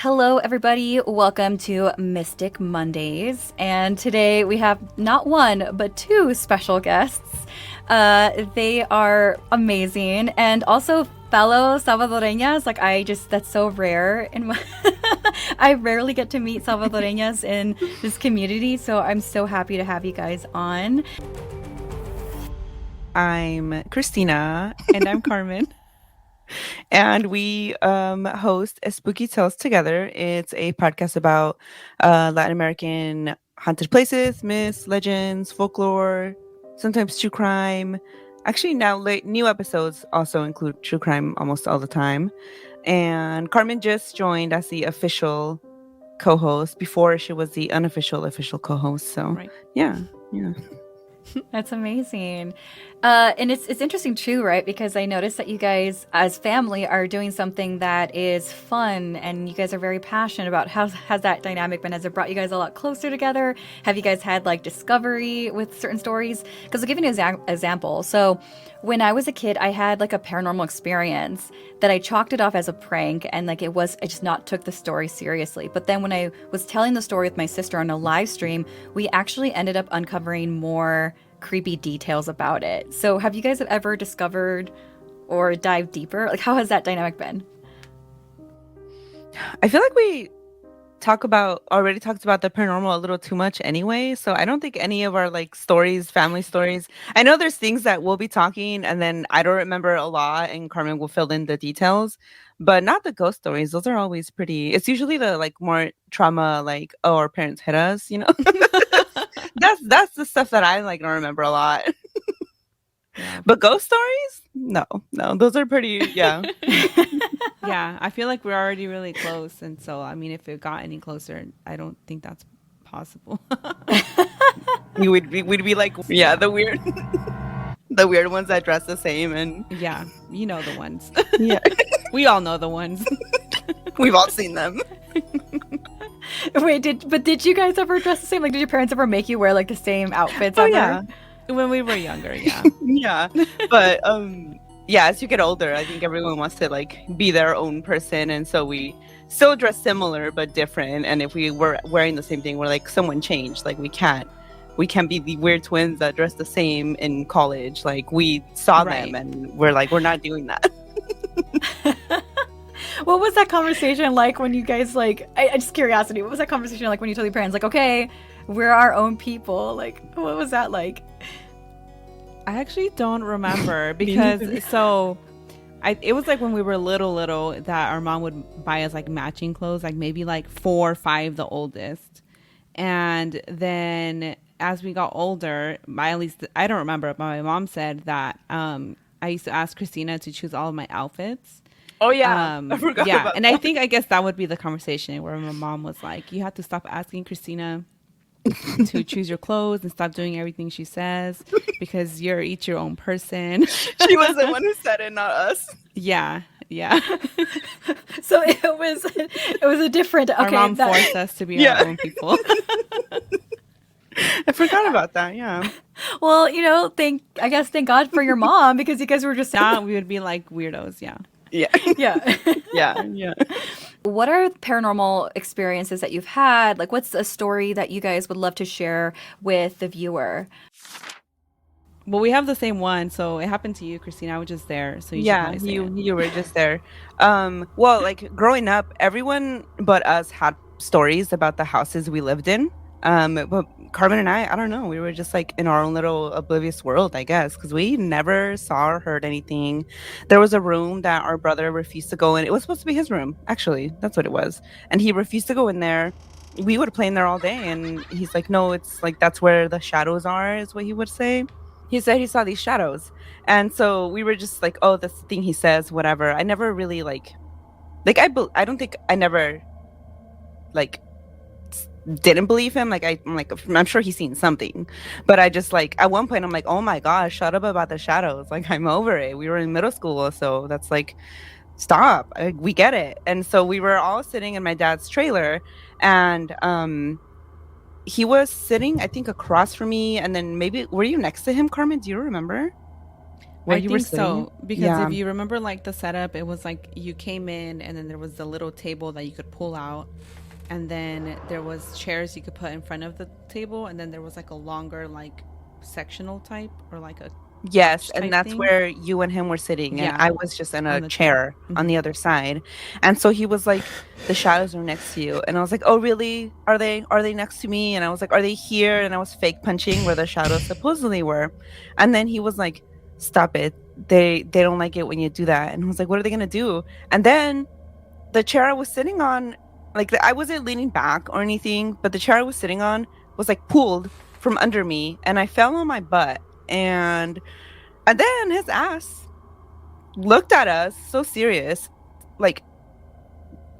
Hello, everybody. Welcome to Mystic Mondays. And today we have not one, but two special guests. They are amazing and also fellow Salvadoreñas. That's so rare. I rarely get to meet Salvadoreñas in this community. So I'm so happy to have you guys on. I'm Christina. And I'm Carmen. And we host Espooky Tales together. It's a podcast about Latin American haunted places, myths, legends, folklore, sometimes true crime. Actually, now new episodes also include true crime almost all the time. And Carmen just joined as the official co-host. Before she was the unofficial co-host. So right. yeah. That's amazing. And it's interesting too, right? Because I noticed that you guys as family are doing something that is fun and you guys are very passionate about. How has that dynamic been? Has it brought you guys a lot closer together? Have you guys had like discovery with certain stories? Because I'll give you an example. So when I was a kid, I had like a paranormal experience that I chalked it off as a prank and I just not took the story seriously. But then when I was telling the story with my sister on a live stream, we actually ended up uncovering more creepy details about it. So have you guys ever discovered or dived deeper? Like, how has that dynamic been? I feel like we already talked about the paranormal a little too much anyway. So I don't think any of our like stories, family stories, I know there's things that we'll be talking and then I don't remember a lot and Carmen will fill in the details, but not the ghost stories. Those are always pretty. It's usually the like more trauma, like, oh, our parents hit us, you know? That's the stuff that I like don't remember a lot. Yeah. But ghost stories? No, those are pretty, yeah. Yeah, I feel like we're already really close. And so, I mean, if it got any closer, I don't think that's possible. we'd be like, yeah, the weird ones that dress the same. And yeah, you know the ones. Yeah. We all know the ones. We've all seen them. Wait, did you guys ever dress the same? Like, did your parents ever make you wear like the same outfits ever? Yeah. When we were younger, yeah. Yeah. But yeah, as you get older, I think everyone wants to like be their own person, and so we still dress similar but different. And if we were wearing the same thing, we're like, someone changed. Like we can't be the weird twins that dress the same in college. Like we saw them and we're like, we're not doing that. What was that conversation like when you guys like, I just curiosity, what was that conversation like when you told your parents like, okay, we're our own people? Like, what was that like? I actually don't remember because it was like when we were little that our mom would buy us like matching clothes, like maybe like 4 or 5, the oldest. And then as we got older, at least I don't remember, but my mom said that I used to ask Christina to choose all of my outfits. Oh yeah, I forgot about and that. I guess that would be the conversation where my mom was like, you have to stop asking Christina to choose your clothes and stop doing everything she says because you're each your own person. She was the one who said it, not us. Yeah. So it was a different. Okay, our mom forced us to be our own people. I forgot about that. Yeah. Well, you know, thank God for your mom because you guys were just we would be like weirdos. Yeah. Yeah. What are paranormal experiences that you've had? Like, what's a story that you guys would love to share with the viewer? Well, we have the same one, so it happened to you, Christina. I was just there, so you were just there. Well, like growing up, everyone but us had stories about the houses we lived in. But Carmen and I don't know, we were just like in our own little oblivious world, I guess, because we never saw or heard anything. There was a room that our brother refused to go in. It was supposed to be his room, actually. That's what it was. And he refused to go in there. We would play in there all day. And he's like, no, it's like, that's where the shadows are, is what he would say. He said he saw these shadows. And so we were just like, oh, that's the thing he says, whatever. I never really I don't think I never didn't believe him. I'm sure he's seen something, but I just like at one point I'm like, oh my gosh, shut up about the shadows. Like I'm over it. We were in middle school, so that's like, stop. We get it. And so we were all sitting in my dad's trailer, and he was sitting, I think, across from me, and then maybe were you next to him, Carmen? Do you remember? where I you were think sitting? so because Yeah. if you remember like the setup, it was like you came in and then there was the little table that you could pull out, and then there was chairs you could put in front of the table, and then there was like a longer like sectional type or like a Yes, couch and type that's thing. where you and him were sitting, and Yeah, I was just in a on the table. chair on the other side. And so he was like, "The shadows are next to you," and I was like, "Oh, really? Are they? Are they next to me?" And I was like, "Are they here?" And I was fake punching where the shadows supposedly were, and then he was like, "Stop it! They don't like it when you do that." And I was like, "What are they gonna do?" And then the chair I was sitting on, like I wasn't leaning back or anything, but the chair I was sitting on was like pulled from under me, and I fell on my butt and then his ass looked at us so serious, like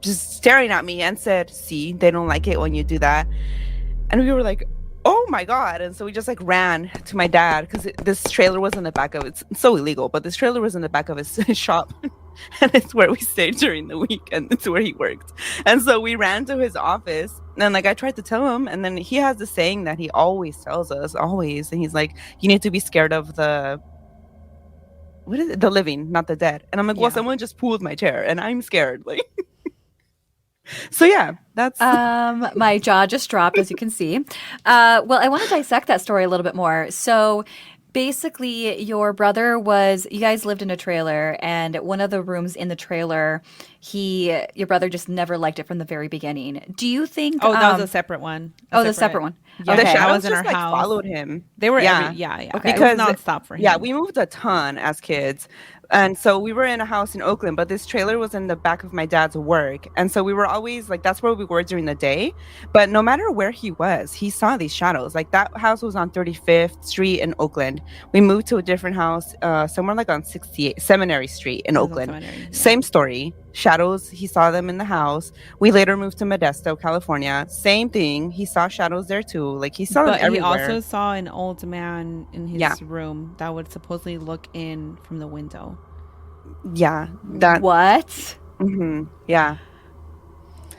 just staring at me and said, "See, they don't like it when you do that." And we were like, "Oh my God." And so we just like ran to my dad because this trailer was in the back of it's so illegal, but this trailer was in the back of his shop. And it's where we stayed during the week and it's where he worked. And so we ran to his office and like I tried to tell him, and then he has the saying that he always tells us, always. And he's like, "You need to be scared of the what is it? The living, not the dead." And I'm like, "Well, Yeah. someone just pulled my chair and I'm scared." Like, so yeah, that's My jaw just dropped, as you can see. Well, I want to dissect that story a little bit more. So, basically, your brother you guys lived in a trailer, and one of the rooms in the trailer, your brother just never liked it from the very beginning. Do you think? Oh, that was a separate one. The separate one. Yeah, the Okay. I shadows was in just our like house. followed him. They were Yeah. yeah. Okay. It was Because nonstop for him. yeah, we moved a ton as kids. And so we were in a house in Oakland, but this trailer was in the back of my dad's work. And so we were always like, that's where we were during the day. But no matter where he was, he saw these shadows. Like that house was on 35th Street in Oakland. We moved to a different house, somewhere like on 68 Seminary Street in It was on Oakland. Seminary, yeah. Same story. Shadows, he saw them in the house. We later moved to Modesto, California. Same thing. He saw shadows there too. Like he saw them But he everywhere. also saw an old man in his Yeah. room that would supposedly look in from the window. Yeah. That. What? Yeah.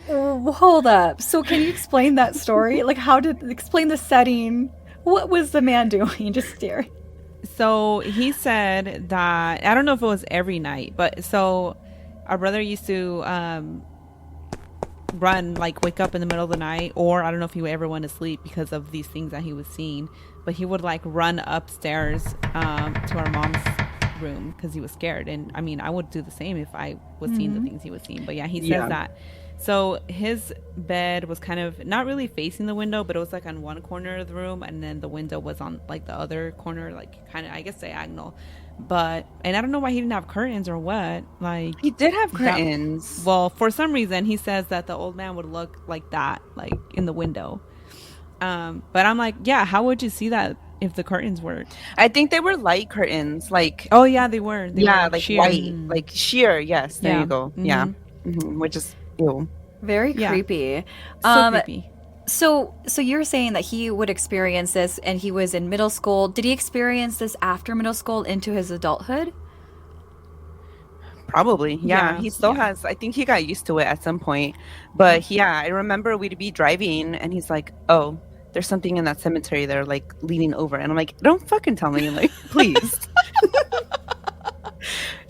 Hold up. So, can you explain that story? Like, explain the setting? What was the man doing? Just staring. So he said that, I don't know if it was every night, but so our brother used to run, like wake up in the middle of the night, or I don't know if he would ever went to sleep because of these things that he was seeing, but he would like run upstairs to our mom's room because he was scared. And I mean, I would do the same if I was seeing the things he was seeing. But yeah, he says that. So his bed was kind of not really facing the window, but it was like on one corner of the room, and then the window was on like the other corner, like kind of, I guess, diagonal. But and I don't know why he didn't have curtains or what. Like He did have curtains. well, for some reason, he says that the old man would look like that, like in the window. But I'm like, yeah, how would you see that if the curtains were? I think they were light curtains, like Oh yeah, they were. They were like sheer. white, like sheer. Yes, there Yeah. you go. Yeah, which is ew. Very Yeah. creepy. So creepy. So you're saying that he would experience this, and he was in middle school. Did he experience this after middle school into his adulthood? Probably, yeah. Yeah, He still has. I think he got used to it at some point. But yeah, I remember we'd be driving, and he's like, "Oh, there's something in that cemetery there, like leaning over." And I'm like, "Don't fucking tell me, like, please."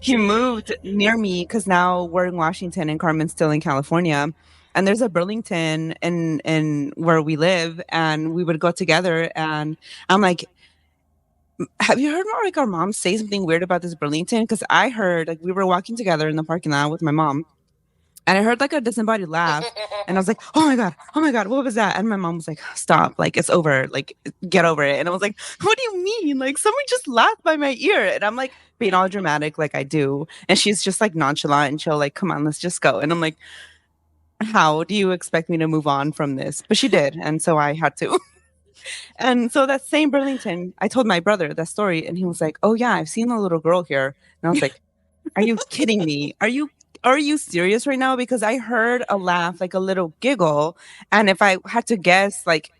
He moved near me because now we're in Washington and Carmen's still in California. And there's a Burlington in where we live, and we would go together. And I'm like, "Have you heard like our mom say something weird about this Burlington?" Because I heard like we were walking together in the parking lot with my mom, and I heard like a disembodied laugh, and I was like, oh my god, what was that?" And my mom was like, "Stop, like it's over, like get over it." And I was like, "What do you mean? Like someone just laughed by my ear?" And I'm like being all dramatic like I do, and she's just like nonchalant and chill, like, "Come on, let's just go." And I'm like, "How do you expect me to move on from this?" But she did, and so I had to. And so that same Burlington, I told my brother that story, and he was like, "Oh yeah, I've seen a little girl here." And I was like, "Are you kidding me? Are you serious right now?" Because I heard a laugh, like a little giggle, and if I had to guess, like,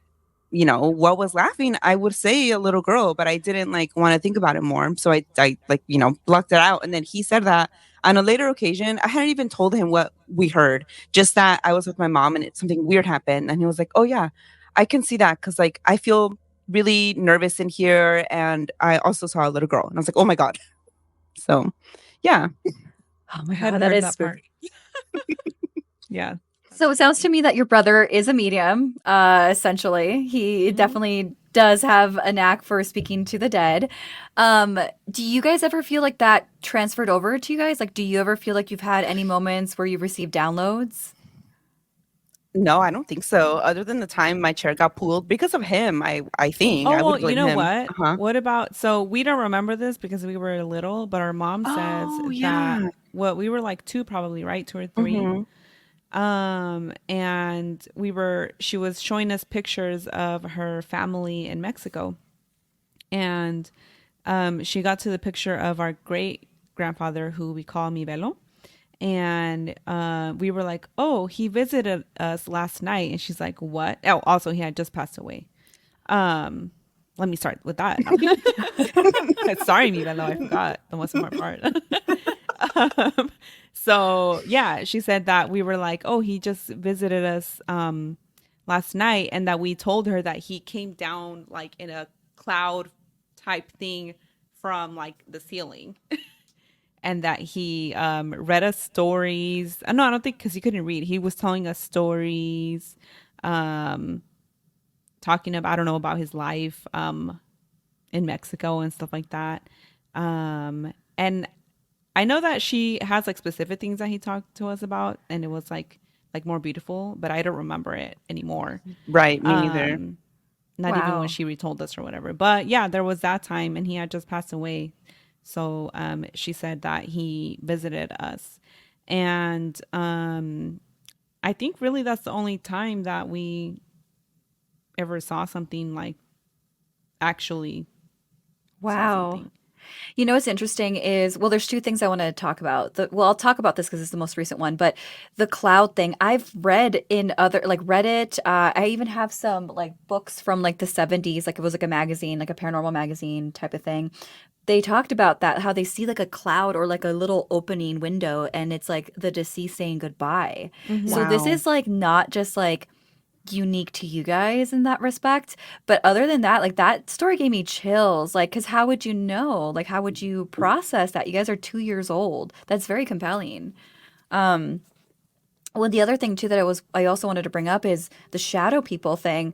you know, what was laughing, I would say a little girl, but I didn't like want to think about it more, so I like, you know, blocked it out. And then he said that on a later occasion. I hadn't even told him what we heard, just that I was with my mom and something weird happened, and he was like, "Oh yeah, I can see that because like I feel really nervous in here, and I also saw a little girl." And I was like, "Oh my god." So, yeah. Oh my I hadn't god, that heard is that spooky. part. Yeah. So it sounds to me that your brother is a medium, essentially. He Mhm. definitely does have a knack for speaking to the dead. Do you guys ever feel like that transferred over to you guys? Like, do you ever feel like you've had any moments where you've received downloads? No, I don't think so. Other than the time my chair got pulled because of him, I think Oh, I well, would you blame know him. what? Uh-huh. What about, so we don't remember this because we were little, but our mom says Oh, that, yeah. well, we were like two probably, right? Two or three. Mm-hmm. And she was showing us pictures of her family in Mexico. And she got to the picture of our great grandfather, who we call Mi Velo. And we were like, oh, he visited us last night. And she's like, what? Oh, also, he had just passed away. Um, Let me start with that. Sorry, Mi Velo, I forgot the most important part. um, so, yeah, she said that we were like, oh, he just visited us last night. And that we told her that he came down like in a cloud type thing from like the ceiling. And that he read us stories. No, I don't think, because he couldn't read. He was telling us stories, um, talking about, I don't know, about his life in Mexico and stuff like that. And I know that she has like specific things that he talked to us about, and it was like more beautiful, but I don't remember it anymore. Right, me neither. Um, Not even when Wow. she retold us or whatever. But yeah, there was that time, and he had just passed away. So she said that he visited us, and I think really that's the only time that we ever saw something like actually saw Wow. something. You know what's interesting is, well, there's two things I want to talk about. Well, I'll talk about this because it's the most recent one, but the cloud thing, I've read in other, like Reddit. I even have some like books from like the 70s, like it was like a magazine, like a paranormal magazine type of thing. They talked about that, how they see like a cloud or like a little opening window, and it's like the deceased saying goodbye. So Mm-hmm. this Wow. is like not just like unique to you guys in that respect. But other than that, like that story gave me chills. Like, because how would you know? Like, how would you process that? You guys are 2 years old. That's very compelling. Um, well, the other thing too that I also wanted to bring up is the shadow people thing.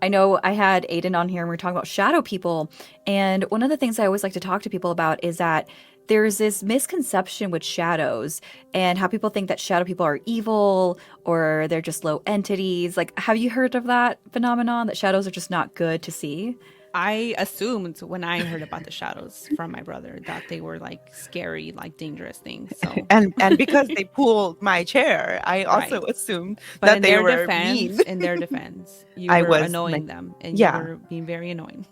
I know I had Aiden on here and we were talking about shadow people, and one of the things I always like to talk to people about is that there's this misconception with shadows and how people think that shadow people are evil or they're just low entities. Like, have you heard of that phenomenon that shadows are just not good to see? I assumed when I heard about the shadows from my brother that they were like scary, like dangerous things. So, And because they pulled my chair, I also right. assumed But that they were mean. in their defense, you I were was like, annoying them and you yeah, were being very annoying.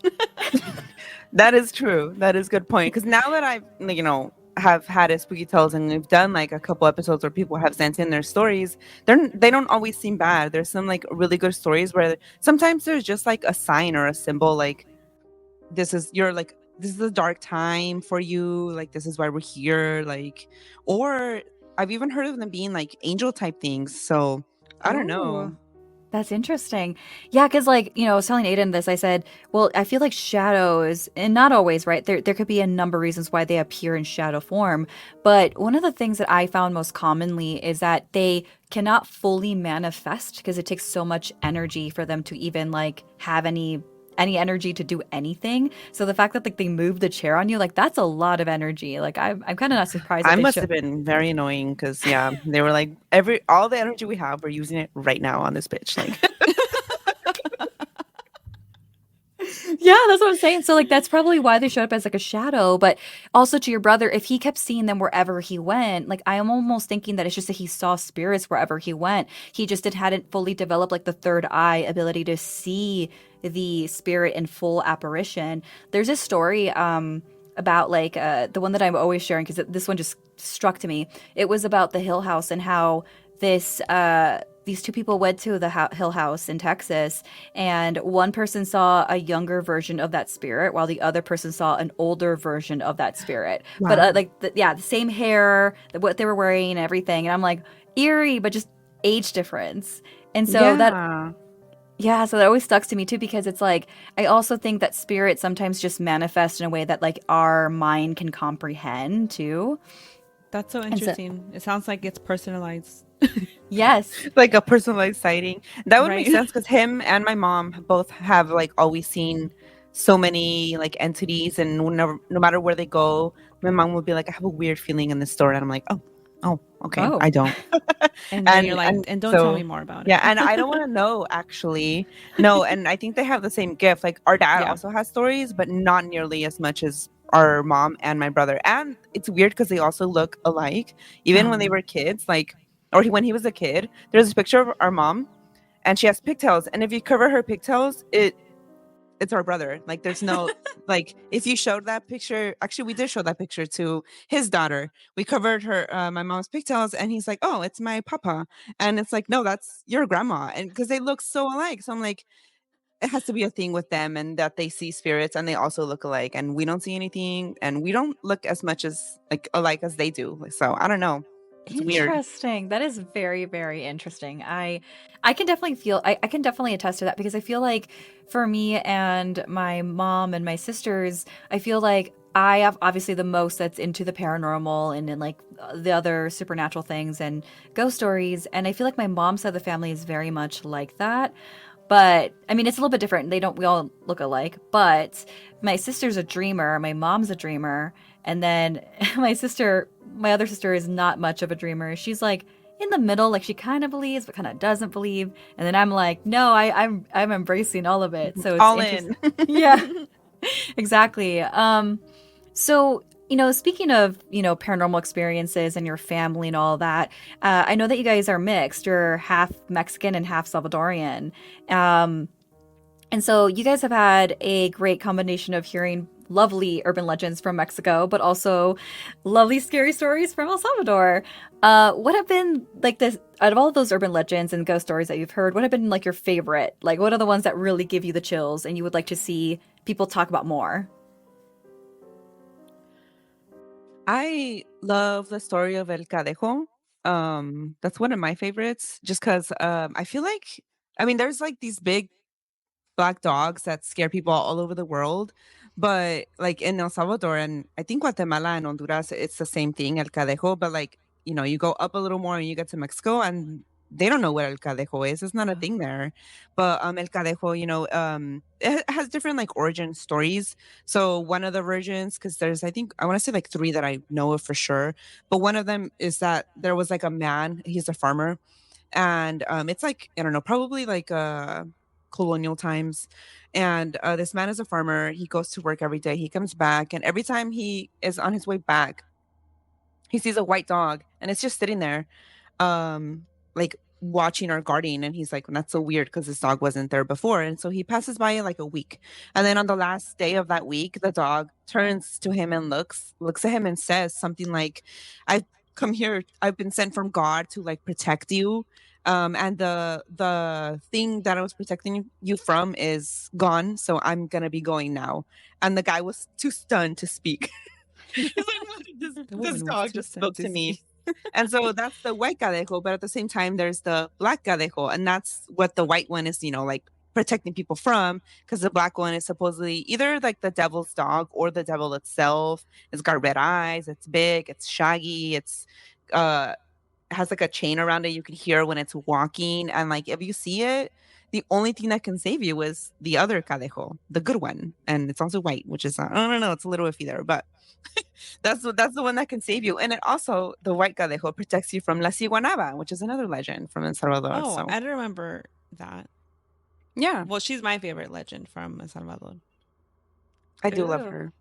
that is true. That is a good point. Because now that I've, like, have had a spooky tales and we've done like a couple episodes where people have sent in their stories, they don't always seem bad. There's some like really good stories where sometimes there's just like a sign or a symbol, like this is a dark time for you, like this is why we're here, like, or I've even heard of them being like angel type things. So I don't Oh. know. That's interesting. Yeah, because like, I was telling Aiden this, I said, well, I feel like shadows, and not always, right? There could be a number of reasons why they appear in shadow form. But one of the things that I found most commonly is that they cannot fully manifest because it takes so much energy for them to even like have any energy to do anything. So the fact that like they move the chair on you, like that's a lot of energy. Like I'm kind of not surprised that I they must show. have been very annoying because yeah, they were like all the energy we have, we're using it right now on this pitch. Like Yeah, that's what I'm saying. So like that's probably why they showed up as like a shadow, but also to your brother, if he kept seeing them wherever he went, like I am almost thinking that it's just that he saw spirits wherever he went. He just hadn't fully developed like the third eye ability to see the spirit in full apparition. There's a story about like the one that I'm always sharing because this one just struck to me. It was about the Hill House and how this these two people went to the Hill House in Texas, and one person saw a younger version of that spirit, while the other person saw an older version of that spirit. But wow. like, the same hair, what they were wearing, and everything. And I'm like, eerie, but just age difference. And so that, Yeah. Yeah, so that always stuck to me too because it's like I also think that spirit sometimes just manifest in a way that like our mind can comprehend too. That's so And so interesting. It sounds like it's personalized. yes, Like a personalized sighting. That would make Right. sense because him and my mom both have like always seen so many like entities, and no matter where they go, my mom would be like, "I have a weird feeling in this store," and I'm like, "Oh, okay, oh, I don't." And then you're and like, and and don't tell me so more about it. yeah, and I don't want to know actually. No, and I think they have the same gift. Like our dad Yeah. also has stories, but not nearly as much as our mom and my brother. And it's weird because they also look alike, even when they oh, were kids. Like, or when he was a kid, there's a picture of our mom, and she has pigtails. And if you cover her pigtails, it's our brother. Like, there's no like if you showed that picture. Actually, we did show that picture to his daughter. We covered her, my mom's pigtails, and he's like, "Oh, it's my papa," and it's like, "No, that's your grandma," and because they look so alike. So I'm like, it has to be a thing with them, and that they see spirits, and they also look alike, and we don't see anything, and we don't look as much as like alike as they do. So I don't know. It's weird. interesting. That is very, very interesting. I can definitely feel I can definitely attest to that because I feel like for me and my mom and my sisters, I feel like I have obviously the most that's into the paranormal and in like the other supernatural things and ghost stories. And I feel like my mom's side of the family is very much like that. But I mean, it's a little bit different. We all look alike. But my sister's a dreamer. My mom's a dreamer. And then my other sister is not much of a dreamer. She's like in the middle, like she kind of believes, but kind of doesn't believe. And then I'm like, no, I'm embracing all of it. So it's All interesting. in. Yeah, exactly. So, speaking of, paranormal experiences and your family and all that, I know that you guys are mixed. You're half Mexican and half Salvadorian. Um, and so you guys have had a great combination of hearing lovely urban legends from Mexico, but also lovely scary stories from El Salvador. What have been like this out of all of those urban legends and ghost stories that you've heard? What have been like your favorite? Like, what are the ones that really give you the chills and you would like to see people talk about more? I love the story of El Cadejo. That's one of my favorites, just because I feel like, I mean, there's like these big black dogs that scare people all over the world. But like in El Salvador and I think Guatemala and Honduras, it's the same thing, El Cadejo. But like, you go up a little more and you get to Mexico and they don't know what El Cadejo is. It's not a Oh, thing there. But El Cadejo, it has different like origin stories. So one of the versions, because there's I think I want to say like three that I know of for sure. But one of them is that there was like a man, he's a farmer, and it's like I don't know, probably like colonial times. And this man is a farmer. He goes to work every day. He comes back, and every time he is on his way back, he sees a white dog, and it's just sitting there, like watching or guarding. And he's like, "That's so weird because this dog wasn't there before." And so he passes by it like a week, and then on the last day of that week, the dog turns to him and looks at him and says something like, "I've come here. I've been sent from God to like protect you." And the thing that I was protecting you from is gone, so I'm gonna be going now. And the guy was too stunned to speak. He's like, "What? the This woman was dog too just sad spoke to to me." speak. And so that's the white Cadejo, but at the same time, there's the black Cadejo, and that's what the white one is, like protecting people from, because the black one is supposedly either like the devil's dog or the devil itself. It's got red eyes, it's big, it's shaggy, uh has like a chain around it you can hear when it's walking, and like if you see it, the only thing that can save you is the other Cadejo, the good one, and it's also white, which is I don't know, it's a little iffy there, but that's the one that can save you. And it also the white Cadejo protects you from La Ciguanaba, which is another legend from El Salvador. Oh, So I don't remember that. yeah, Well, she's my favorite legend from El Salvador. I do love Ooh. her.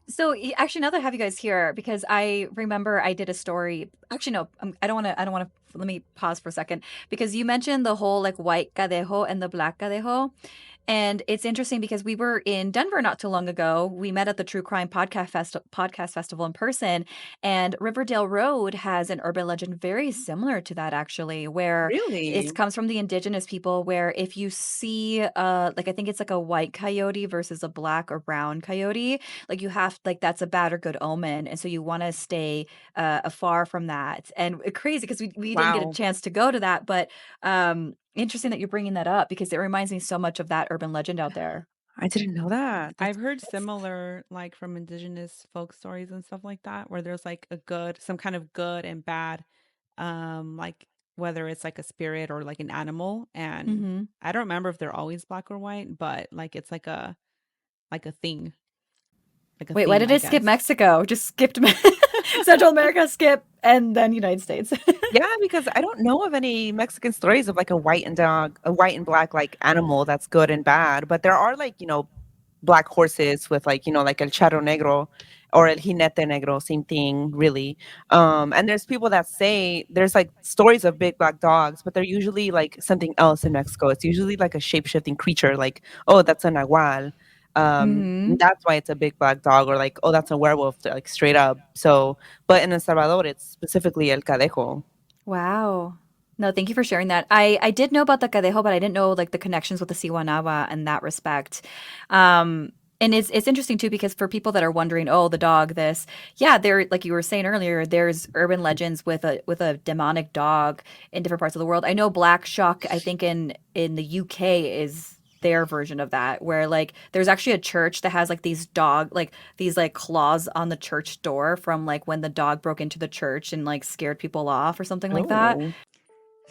So actually, now that I have you guys here, because I remember I did a story. Actually, no, I don't want to. I don't want to. Let me pause for a second because you mentioned the whole like white cadejo and the black cadejo. And it's interesting because we were in Denver not too long ago. We met at the True Crime Podcast Festival in person, and Riverdale Road has an urban legend very similar to that actually, where it Really? comes from the indigenous people. Where if you see, like I think it's like a white coyote versus a black or brown coyote, like you have like that's a bad or good omen, and so you want to stay afar from that. And crazy because we didn't get a Wow. chance to go to that, but Interesting that you're bringing that up because it reminds me so much of that urban legend out there. I didn't know that. I've heard similar, like from indigenous folk stories and stuff like that, where there's like some kind of good and bad, like whether it's like a spirit or like an animal. And Mm-hmm. I don't remember if they're always black or white, but like it's like a thing, like a Wait, why theme, did I it skip guess. Mexico? Just skipped Central America, skip, and then United States. Yeah, because I don't know of any Mexican stories of like a white and black like animal that's good and bad. But there are like, black horses with like, like el charro negro or el jinete negro, same thing, really. And there's people that say there's like stories of big black dogs, but they're usually like something else in Mexico. It's usually like a shape-shifting creature, like, oh, that's a nahual. Mm-hmm. That's why it's a big black dog, or like, oh, that's a werewolf, like straight up. So, but in El Salvador, it's specifically el Cadejo. Wow. No, thank you for sharing that. I did know about the Cadejo, but I didn't know like the connections with the Siwanaba in that respect. And it's interesting too because for people that are wondering, oh, the dog, this, yeah, there, like you were saying earlier, there's urban legends with a demonic dog in different parts of the world. I know Black Shuck, I think in the UK is their version of that, where like there's actually a church that has like these like claws on the church door from like when the dog broke into the church and like scared people off or something like that. Oh.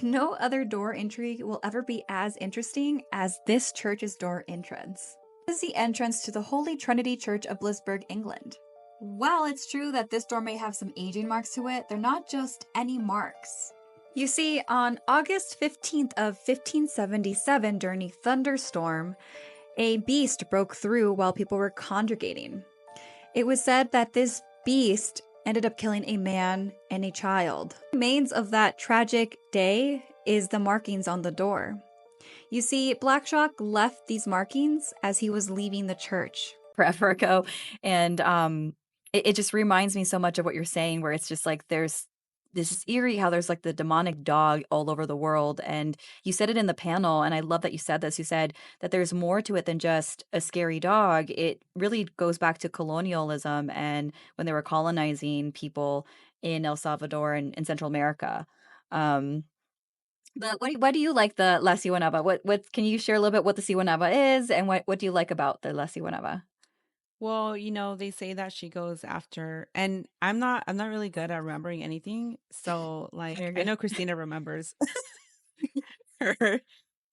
No other door intrigue will ever be as interesting as this church's door entrance. This is the entrance to the Holy Trinity Church of Blisburg, England. While it's true that this door may have some aging marks to it, they're not just any marks. You see, on August 15th of 1577, during a thunderstorm, a beast broke through while people were congregating. It was said that this beast ended up killing a man and a child. The remains of that tragic day is the markings on the door. You see, Blackshock left these markings as he was leaving the church forever ago. And it just reminds me so much of what you're saying, where it's just like there's this is eerie how there's like the demonic dog all over the world. And you said it in the panel, and I love that you said this. You said that there's more to it than just a scary dog. It really goes back to colonialism and when they were colonizing people in El Salvador and in Central America. Um, but why do you like the La Siwanaba? What can you share a little bit what the Siwanaba is and what do you like about the La Siwanaba? Well, they say that she goes after, and I'm not really good at remembering anything. So like You're I good. know Christina remembers her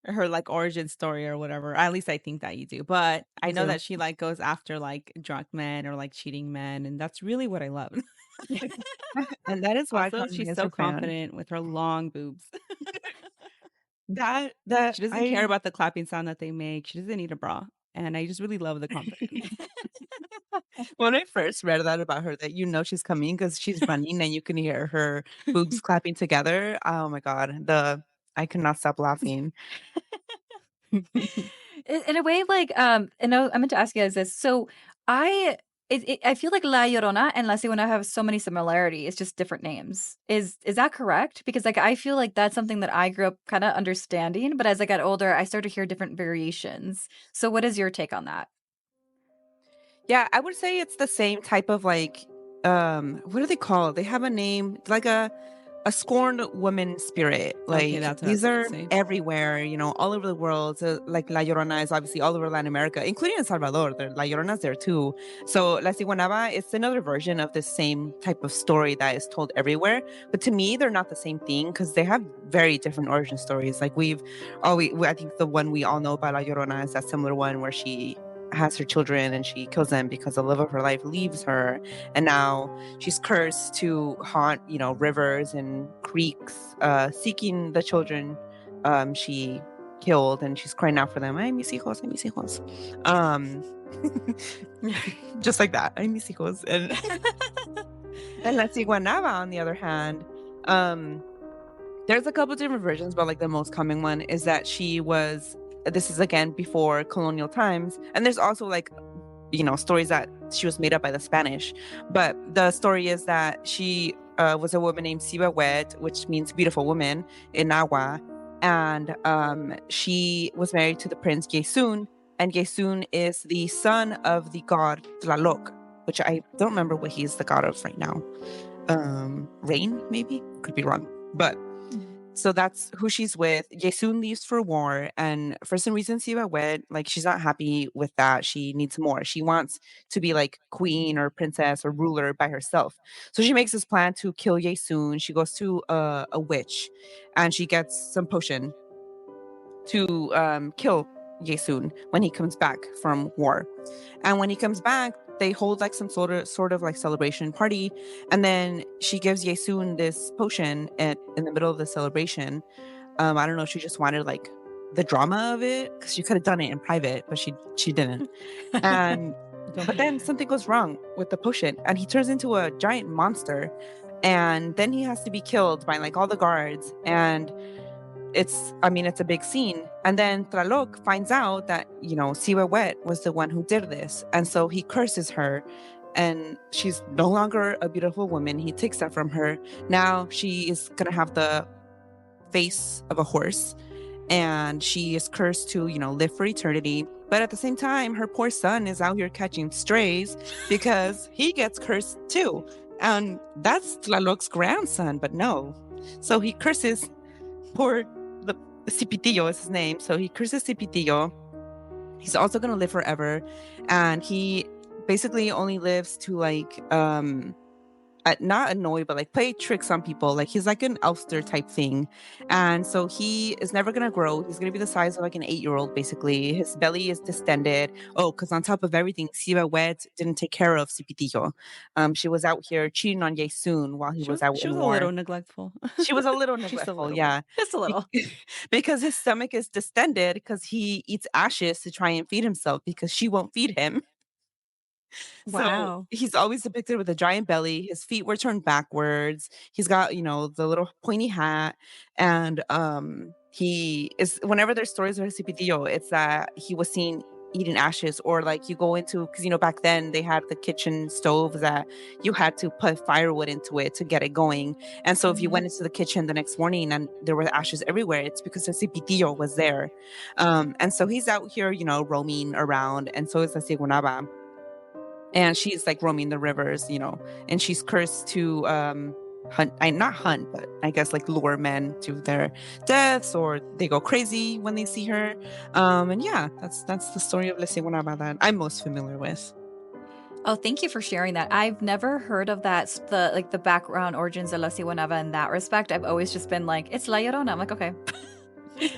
her like origin story or whatever. At least I think that you do. But I Me know too. that she like goes after like drunk men or like cheating men, and that's really what I love. And that is why Also, Carmen she's is so her fan. confident with her long boobs. That She doesn't care I about the clapping sound that they make. She doesn't need a bra. And I just really love the confidence. when I first read that about her, that she's coming because she's running and you can hear her boobs clapping together. Oh my god, the I could not stop laughing. In a way, like, and I meant to ask you guys this. So I, I feel like La Llorona and La Sihuana have so many similarities, just different names. Is that correct? Because like I feel like that's something that I grew up kind of understanding, but as I got older, I started to hear different variations. So what is your take on that? Yeah, I would say it's the same type of like what are they called? They have a name, like a scorned woman spirit. Okay, Like that's what I was these about to are say. everywhere, all over the world. So like La Llorona is obviously all over Latin America, including El Salvador. La Llorona's there too. So La Ciguanaba, it's another version of the same type of story that is told everywhere. But to me, they're not the same thing because they have very different origin stories. Like I think the one we all know about La Llorona is that similar one where she has her children and she kills them because the love of her life leaves her, and now she's cursed to haunt rivers and creeks, seeking the children she killed, and she's crying out for them, ay mis hijos, ay mis hijos, um just like that, ay mis hijos. And La Ciguanaba, on the other hand, there's a couple different versions, but like the most common one is that this is again before colonial times, and there's also like stories that she was made up by the Spanish, but the story is that she was a woman named Sibawet, which means beautiful woman in Nahua, and she was married to the prince Yesun, and Yesun is the son of the god Tlaloc, which I don't remember what he's the god of right now. Rain, maybe, could be wrong, but So that's who she's with. Yesun leaves for war, and for some reason, Siva Wed, like she's not happy with that. She needs more. She wants to be like queen or princess or ruler by herself. So she makes this plan to kill Yesun. She goes to a witch, and she gets some potion to kill Yesun when he comes back from war. And when he comes back, they hold like some sort of like celebration party, and then she gives Yesun this potion in the middle of the celebration. I don't know if she just wanted like the drama of it, because she could have done it in private, but she didn't. And but then something goes wrong with the potion, and he turns into a giant monster, and then he has to be killed by like all the guards. And it's a big scene. And then Tlaloc finds out that, Siwa Wet was the one who did this. And so he curses her, and she's no longer a beautiful woman. He takes that from her. Now she is going to have the face of a horse, and she is cursed to, live for eternity. But at the same time, her poor son is out here catching strays because he gets cursed too. And that's Tlaloc's grandson, but no. So he curses poor the Cipitillo is his name. So he curses Cipitillo. He's also going to live forever. And he basically only lives to like, not annoy, but like play tricks on people. Like he's like an elfster type thing. And so he is never going to grow. He's going to be the size of like an 8-year-old, basically. His belly is distended. Oh, because on top of everything, Siva Wet didn't take care of Cipitillo. She was out here cheating on Yesun while he was out She in was war. a little neglectful. She was a little neglectful, yeah. Just a little. Because his stomach is distended because he eats ashes to try and feed himself because she won't feed him. Wow. So he's always depicted with a giant belly. His feet were turned backwards. He's got, the little pointy hat. And he is, whenever there's stories of Cipitillo, it's that he was seen eating ashes, or like you go into, because back then they had the kitchen stoves that you had to put firewood into it to get it going. And so if you went into the kitchen the next morning and there were ashes everywhere, it's because the Cipitillo was there. And so he's out here, roaming around, and so is the Sigunaba. And she's like roaming the rivers, and she's cursed to not hunt, but I guess like lure men to their deaths, or they go crazy when they see her. And yeah, that's the story of Lesigunaba that I'm most familiar with. Oh, thank you for sharing that. I've never heard of that, the background origins of La Siwanava in that respect. I've always just been like, it's La Llorona. I'm like, okay.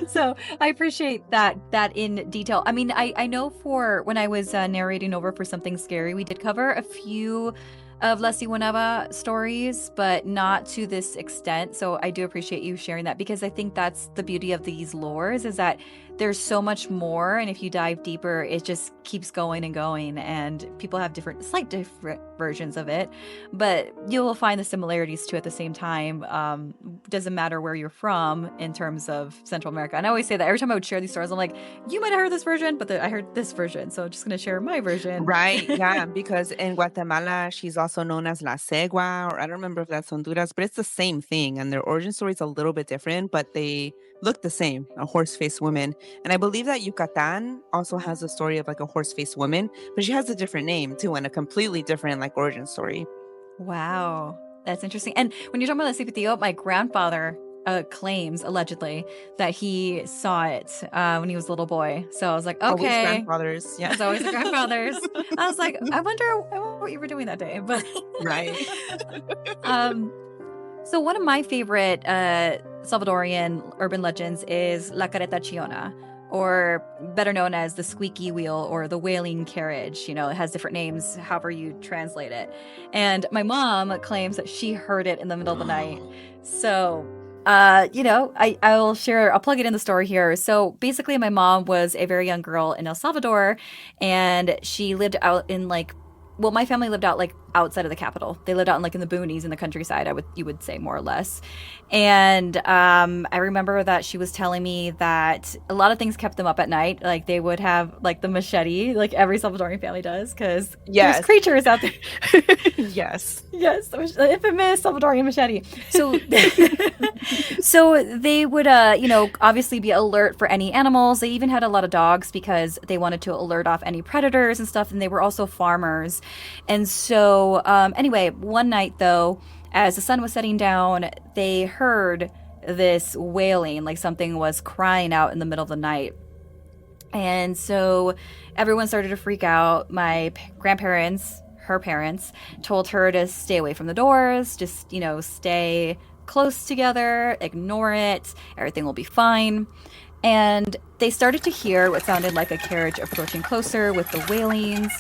So I appreciate that in detail. I mean, I know for when I was narrating over for Something Scary, we did cover a few of La Siwanava stories, but not to this extent. So I do appreciate you sharing that, because I think that's the beauty of these lores, is that there's so much more, and if you dive deeper, it just keeps going and going, and people have slight different versions of it, but you'll find the similarities too at the same time. Doesn't matter where you're from in terms of Central America. And I always say that every time I would share these stories, I'm like, you might have heard this version, but I heard this version, so I'm just going to share my version. Right, yeah, because in Guatemala, she's also known as La Segua, or I don't remember if that's Honduras, but it's the same thing, and their origin story is a little bit different, but they look the same, a horse-faced woman. And I believe that Yucatan also has a story of like a horse-faced woman, but she has a different name too, and a completely different like origin story. Wow, that's interesting. And when you're talking about the Cipitillo, my grandfather claims, allegedly, that he saw it when he was a little boy. So I was like, okay. Always grandfathers. Yeah. It's always the grandfathers. I was like, I wonder what you were doing that day. But right. So one of my favorite Salvadorian urban legends is La Carreta Chillona, or better known as the squeaky wheel or the wailing carriage. It has different names, however you translate it. And my mom claims that she heard it in the middle of the night. So, I'll plug it in the story here. So basically, my mom was a very young girl in El Salvador, and she lived out in my family lived out outside of the capital. They lived out in the boonies in the countryside, you would say, more or less. And I remember that she was telling me that a lot of things kept them up at night. Like they would have the machete, like every Salvadorian family does, because there's creatures out there. Yes, the infamous Salvadorian machete. So, so they would, obviously be alert for any animals. They even had a lot of dogs because they wanted to alert off any predators and stuff. And they were also farmers. And so, anyway, one night though, as the sun was setting down, they heard this wailing, like something was crying out in the middle of the night. And so everyone started to freak out. My grandparents, her parents, told her to stay away from the doors, just, stay close together, ignore it, everything will be fine. And they started to hear what sounded like a carriage approaching closer with the wailings.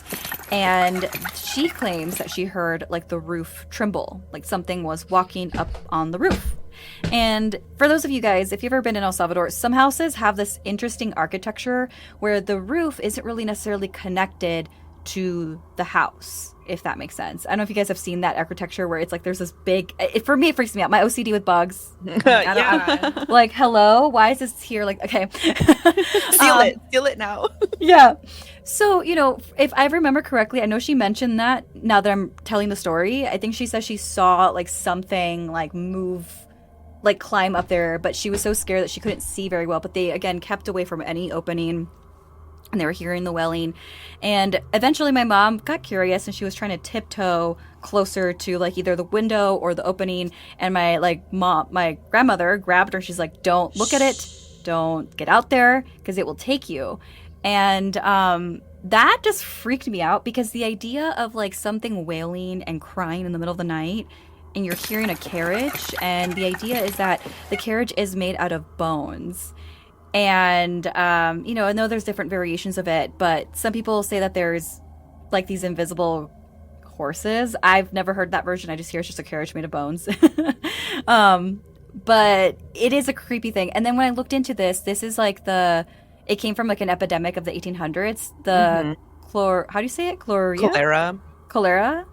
And she claims that she heard like the roof tremble, like something was walking up on the roof. And for those of you guys, if you've ever been in El Salvador, some houses have this interesting architecture where the roof isn't really necessarily connected to the house, if that makes sense. I don't know if you guys have seen that architecture where it's like there's this big. For me, it freaks me out. My OCD with bugs. Yeah. Like, hello, why is this here? Like, okay, Steal it now. yeah. So, if I remember correctly, I know she mentioned that now that I'm telling the story. I think she said she saw like something like move, like climb up there, but she was so scared that she couldn't see very well. But they, again, kept away from any opening and they were hearing the wailing. And eventually my mom got curious and she was trying to tiptoe closer to like either the window or the opening. And my grandmother grabbed her. She's like, don't look at it. Don't get out there because it will take you. And that just freaked me out because the idea of like something wailing and crying in the middle of the night and you're hearing a carriage, and the idea is that the carriage is made out of bones. And I know there's different variations of it, but some people say that there's like these invisible horses. I've never heard that version. I just hear it's just a carriage made of bones. But it is a creepy thing. And then when I looked into this is like it came from like an epidemic of the 1800s. The how do you say it? Cholera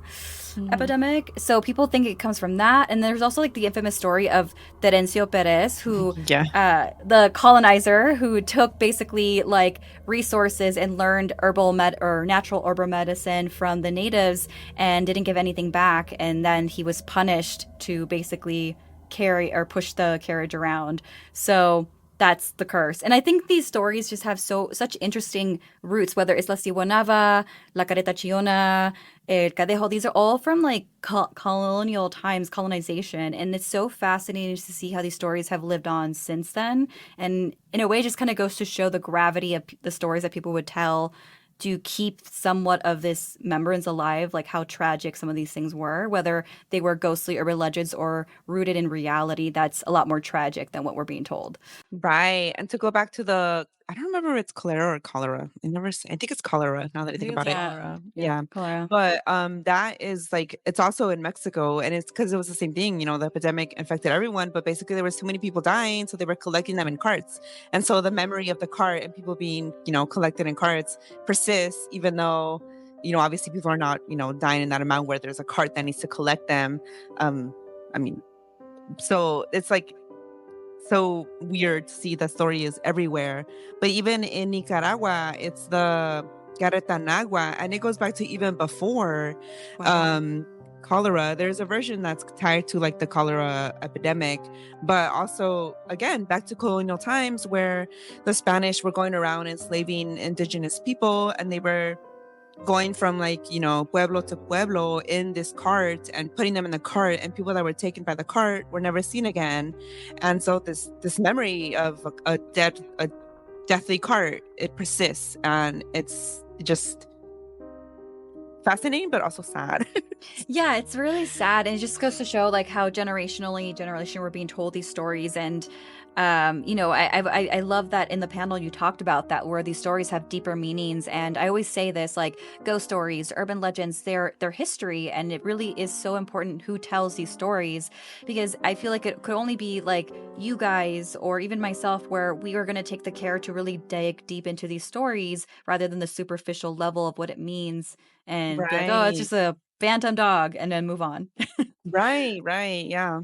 epidemic. So people think it comes from that. And there's also like the infamous story of Terencio Perez, who the colonizer who took basically like resources and learned natural herbal medicine from the natives and didn't give anything back. And then he was punished to basically carry or push the carriage around. So that's the curse. And I think these stories just have such interesting roots, whether it's La Cibonava, La Carreta Chillona, El Cadejo. These are all from like colonial times, colonization. And it's so fascinating to see how these stories have lived on since then. And in a way, it just kind of goes to show the gravity of the stories that people would tell to keep somewhat of this remembrance alive, like how tragic some of these things were, whether they were ghostly urban legends or rooted in reality that's a lot more tragic than what we're being told. Right. And to go back to I don't remember if it's cholera or cholera. I think it's cholera now that I think about it. Cholera. Yeah. Cholera. But that is like it's also in Mexico, and it's because it was the same thing, the epidemic infected everyone, but basically there was too many people dying, so they were collecting them in carts. And so the memory of the cart and people being, collected in carts persists, even though, obviously people are not, dying in that amount where there's a cart that needs to collect them. I mean, so it's like so weird to see that story is everywhere. But even in Nicaragua, it's the Carreta, and it goes back to even before cholera. There's a version that's tied to like the cholera epidemic, but also again back to colonial times where the Spanish were going around enslaving indigenous people, and they were going from like pueblo to pueblo in this cart and putting them in the cart, and people that were taken by the cart were never seen again. And so this memory of a deathly cart, it persists, and it's just fascinating but also sad. Yeah, it's really sad, and it just goes to show like how generation we're being told these stories. And I love that in the panel you talked about that, where these stories have deeper meanings. And I always say this, like ghost stories, urban legends, they're history, and it really is so important who tells these stories, because I feel like it could only be like you guys or even myself where we are going to take the care to really dig deep into these stories rather than the superficial level of what it means and be like, oh, it's just a bantam dog, and then move on. Right, yeah.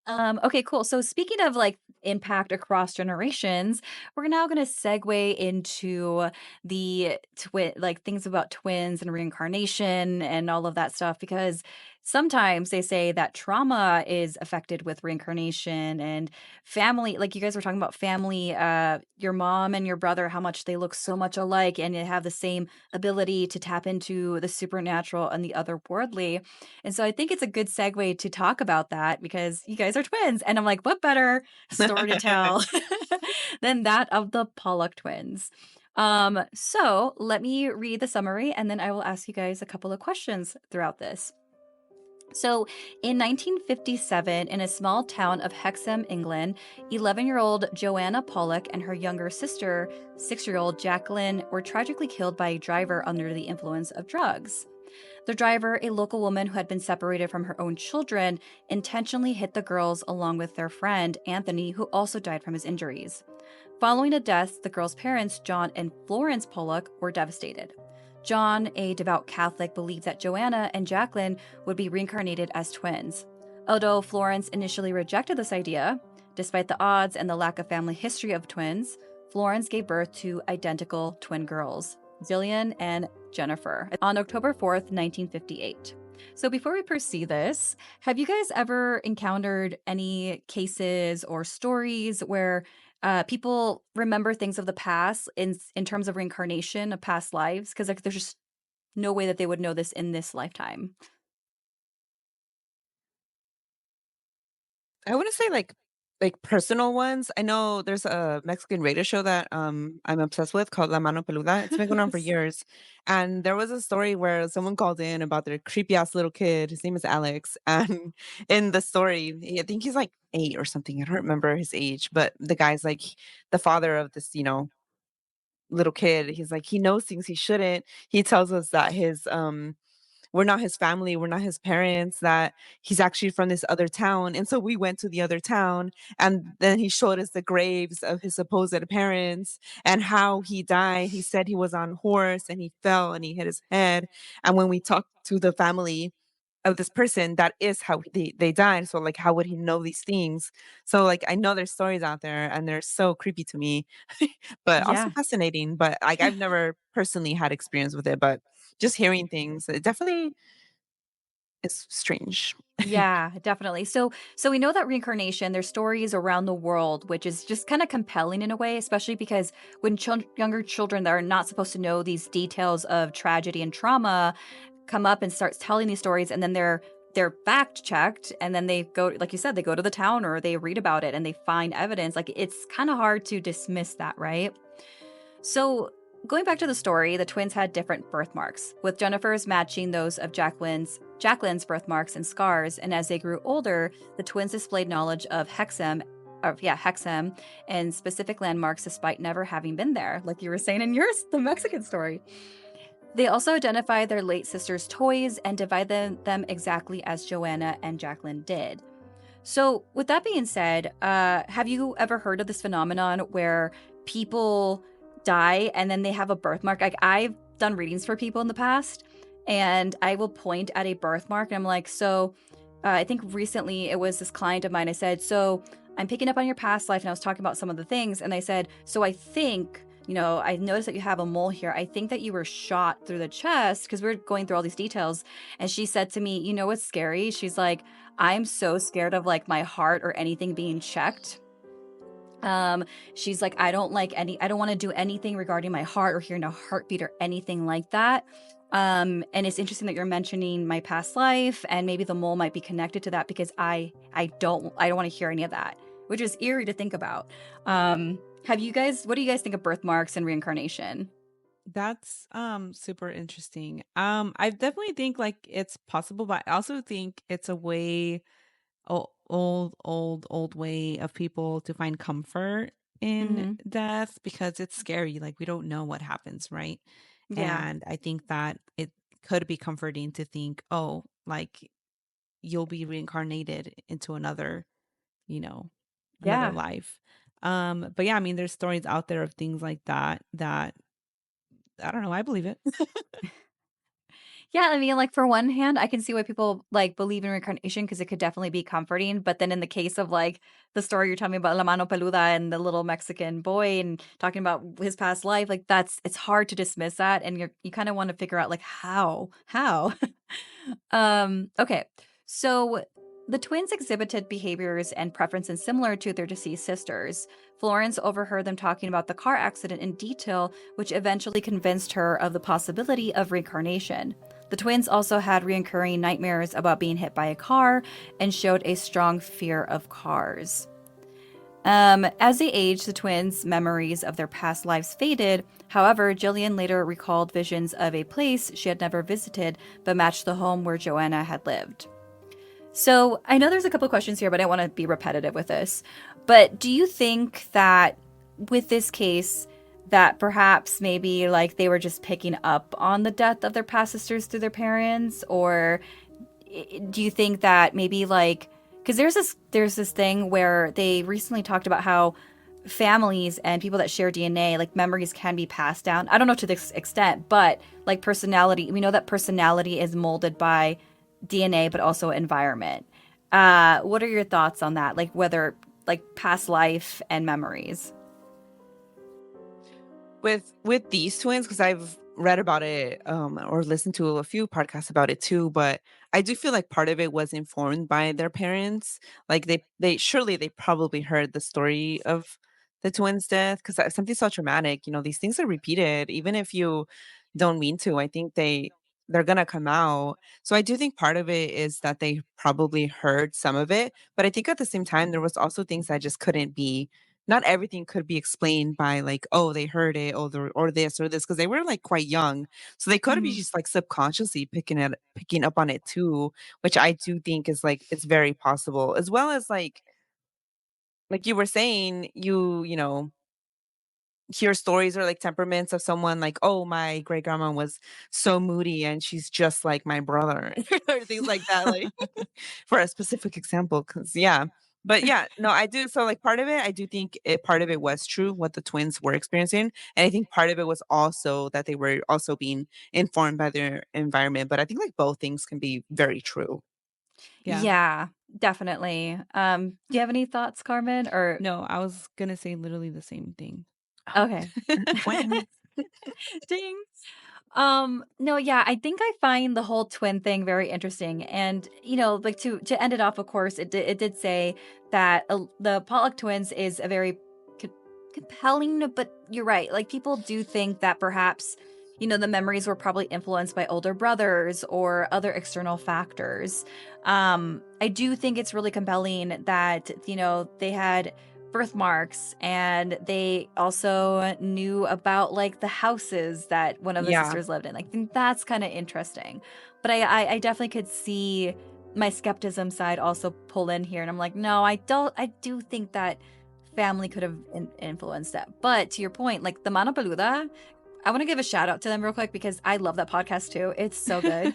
Okay, cool. So speaking of like impact across generations, we're now going to segue into the like things about twins and reincarnation and all of that stuff, because sometimes they say that trauma is affected with reincarnation and family. Like you guys were talking about family, your mom and your brother, how much they look so much alike and they have the same ability to tap into the supernatural and the otherworldly. And so I think it's a good segue to talk about that because you guys are twins. And I'm like, what better story to tell than that of the Pollock twins? So let me read the summary and then I will ask you guys a couple of questions throughout this. So, in 1957, in a small town of Hexham, England, 11-year-old Joanna Pollock and her younger sister, 6-year-old Jacqueline, were tragically killed by a driver under the influence of drugs. The driver, a local woman who had been separated from her own children, intentionally hit the girls along with their friend, Anthony, who also died from his injuries. Following the deaths, the girls' parents, John and Florence Pollock, were devastated. John, a devout Catholic, believed that Joanna and Jacqueline would be reincarnated as twins. Although Florence initially rejected this idea, despite the odds and the lack of family history of twins, Florence gave birth to identical twin girls, Jillian and Jennifer, on October 4th, 1958. So before we proceed this, have you guys ever encountered any cases or stories where people remember things of the past in terms of reincarnation of past lives? Because like, there's just no way that they would know this in this lifetime. I wouldn't say like personal ones. I know there's a Mexican radio show that I'm obsessed with called La Mano Peluda. It's been going on for years. And there was a story where someone called in about their creepy ass little kid. His name is Alex. And in the story, I think he's like 8 or something. I don't remember his age, but the guy's like the father of this, little kid. He's like, he knows things he shouldn't. He tells us that his we're not his family, we're not his parents, that he's actually from this other town. And so we went to the other town and then he showed us the graves of his supposed parents and how he died. He said he was on horse and he fell and he hit his head. And when we talked to the family of this person, that is how they died. So like how would he know these things? So like I know there's stories out there and they're so creepy to me, but also Yeah. fascinating. But like I've never personally had experience with it, but just hearing things, it definitely is strange. Yeah, definitely. So we know that reincarnation, there's stories around the world, which is just kind of compelling in a way, especially because when younger children that are not supposed to know these details of tragedy and trauma come up and starts telling these stories, and then they're fact checked, and then they go, like you said, they go to the town or they read about it and they find evidence. Like it's kind of hard to dismiss that, right? So, going back to the story, the twins had different birthmarks, with Jennifer's matching those of Jacqueline's birthmarks and scars, and as they grew older, the twins displayed knowledge of Hexham and specific landmarks despite never having been there, like you were saying in yours, the Mexican story. They also identified their late sister's toys and divided them exactly as Joanna and Jacqueline did. So, with that being said, have you ever heard of this phenomenon where people die and then they have a birthmark? Like, I've done readings for people in the past, and I will point at a birthmark, and I'm like, so I think recently it was this client of mine. I said, so I'm picking up on your past life, and I was talking about some of the things, and I said, so I think. I noticed that you have a mole here. I think that you were shot through the chest because we're going through all these details. And she said to me, you know what's scary? She's like, I'm so scared of like my heart or anything being checked. She's like, I don't want to do anything regarding my heart or hearing a heartbeat or anything like that. And it's interesting that you're mentioning my past life and maybe the mole might be connected to that because I don't want to hear any of that, which is eerie to think about. What do you guys think of birthmarks and reincarnation? That's super interesting. I definitely think like it's possible, but I also think it's a way old way of people to find comfort in Mm-hmm. death because it's scary. Like we don't know what happens, right? Yeah. And I think that it could be comforting to think, oh, like you'll be reincarnated into you know, another Yeah. life. But yeah, I mean, there's stories out there of things like that I don't know. I believe it. Yeah, I mean, like, for one hand, I can see why people, like, believe in reincarnation because it could definitely be comforting, but then in the case of, like, the story you're telling me about La Mano Peluda and the little Mexican boy and talking about his past life, like, it's hard to dismiss that, and you kinda wanna figure out, like, how? How? Okay. So the twins exhibited behaviors and preferences similar to their deceased sisters. Florence overheard them talking about the car accident in detail, which eventually convinced her of the possibility of reincarnation. The twins also had recurring nightmares about being hit by a car and showed a strong fear of cars. As they aged, the twins' memories of their past lives faded. However, Jillian later recalled visions of a place she had never visited but matched the home where Joanna had lived. So I know there's a couple questions here, but I don't want to be repetitive with this. But do you think that with this case, that perhaps maybe like they were just picking up on the death of their past sisters through their parents, or do you think that maybe like because there's this thing where they recently talked about how families and people that share DNA, like memories can be passed down. I don't know to this extent, but like personality, we know that personality is molded by DNA, but also environment. What are your thoughts on that? Like whether like past life and memories? With these twins, because I've read about it or listened to a few podcasts about it too, but I do feel like part of it was informed by their parents. Like they surely they probably heard the story of the twins' death because something so traumatic. These things are repeated, even if you don't mean to. I think they're gonna come out. So I do think part of it is that they probably heard some of it, but I think at the same time there was also things that just couldn't be not everything could be explained by like, oh, they heard it, or this or this, because they were like quite young. So they could be Mhm. just like subconsciously picking up on it too, which I do think is like it's very possible. As well as like you were saying, hear stories or like temperaments of someone like, oh, my great grandma was so moody and she's just like my brother, or things like that, like for a specific example. Cause yeah. But yeah, no, I do. So like part of it, I do think part of it was true what the twins were experiencing. And I think part of it was also that they were also being informed by their environment. But I think like both things can be very true. Yeah. Yeah, definitely. Do you have any thoughts, Carmen? Or No, I was gonna say literally the same thing. okay. Twins. Ding. No, yeah, I think I find the whole twin thing very interesting. And, like to end it off, of course, it did say that the Pollock twins is a very co- compelling, but you're right. Like people do think that perhaps, the memories were probably influenced by older brothers or other external factors. I do think it's really compelling that, they had birthmarks and they also knew about like the houses that one of the Yeah. sisters lived in. Like, I think that's kind of interesting. But I definitely could see my skepticism side also pull in here, and I'm like, no, I do think that family could have influenced that. But to your point, like the Mano Peluda, I want to give a shout out to them real quick because I love that podcast too. It's so good.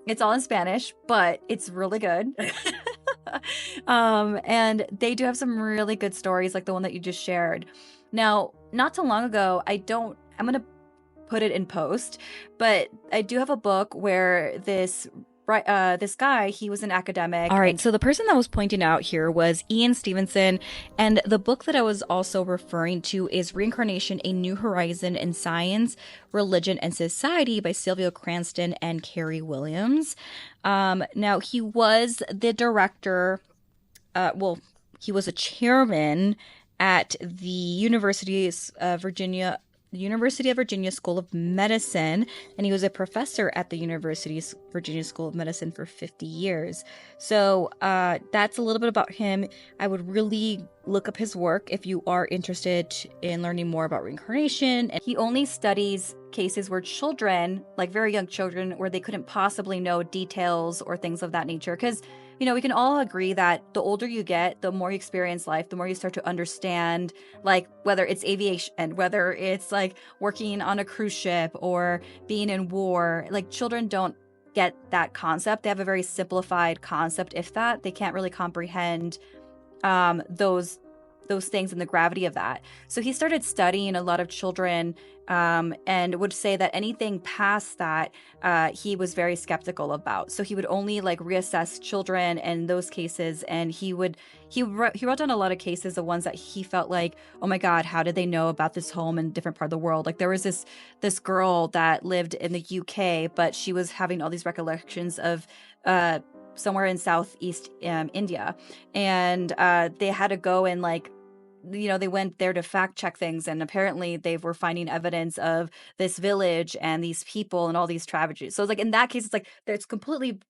It's all in Spanish, but it's really good. And they do have some really good stories like the one that you just shared. Now, not too long ago, I'm going to put it in post, but I do have a book where this guy, he was an academic. All right, so the person that was pointing out here was Ian Stevenson, and the book that I was also referring to is Reincarnation: A New Horizon in Science, Religion, and Society by Sylvia Cranston and Carrie Williams. Now, he was the director, he was a chairman at the University of Virginia School of Medicine, and he was a professor at the University of Virginia School of Medicine for 50 years. So that's a little bit about him. I would really look up his work if you are interested in learning more about reincarnation. And he only studies cases where children, like very young children, where they couldn't possibly know details or things of that nature. Because we can all agree that the older you get, the more you experience life, the more you start to understand, like whether it's aviation, whether it's like working on a cruise ship or being in war, like children don't get that concept. They have a very simplified concept, if that. They can't really comprehend those those things and the gravity of that. So he started studying a lot of children, and would say that anything past that, he was very skeptical about. So he would only like reassess children in those cases, and he wrote down a lot of cases of ones that he felt like, oh my God, how did they know about this home in a different part of the world? Like there was this girl that lived in the UK, but she was having all these recollections of somewhere in Southeast India, and they had to go and like, they went there to fact check things, and apparently they were finding evidence of this village and these people and all these tragedies. So it's like in that case, it's like there's completely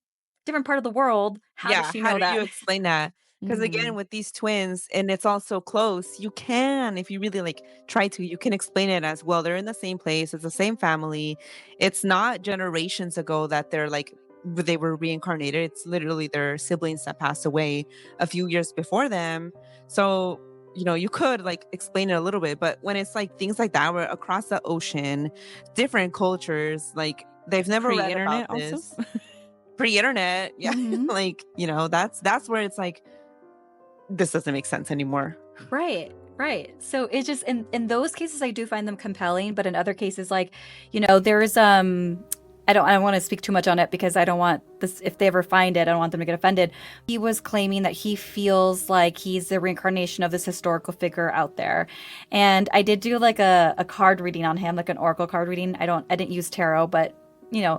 different part of the world. How does she how know do you that? explain that? Because again, with these twins, and it's all so close, you can, if you really like try to, you can explain it as well. They're in the same place, it's the same family. It's not generations ago that they're like they were reincarnated. It's literally their siblings that passed away a few years before them. So you could like explain it a little bit, but when it's like things like that, we're across the ocean, different cultures, like they've never read Pre-internet about this. also. Pre-internet, yeah. Mhm. Like that's where it's like this doesn't make sense anymore. Right. So it's just in those cases I do find them compelling, but in other cases, like, there's I don't want to speak too much on it because I don't want this, if they ever find it, I don't want them to get offended. He was claiming that he feels like he's the reincarnation of this historical figure out there. And I did do like a card reading on him, like an oracle card reading. I didn't use tarot, but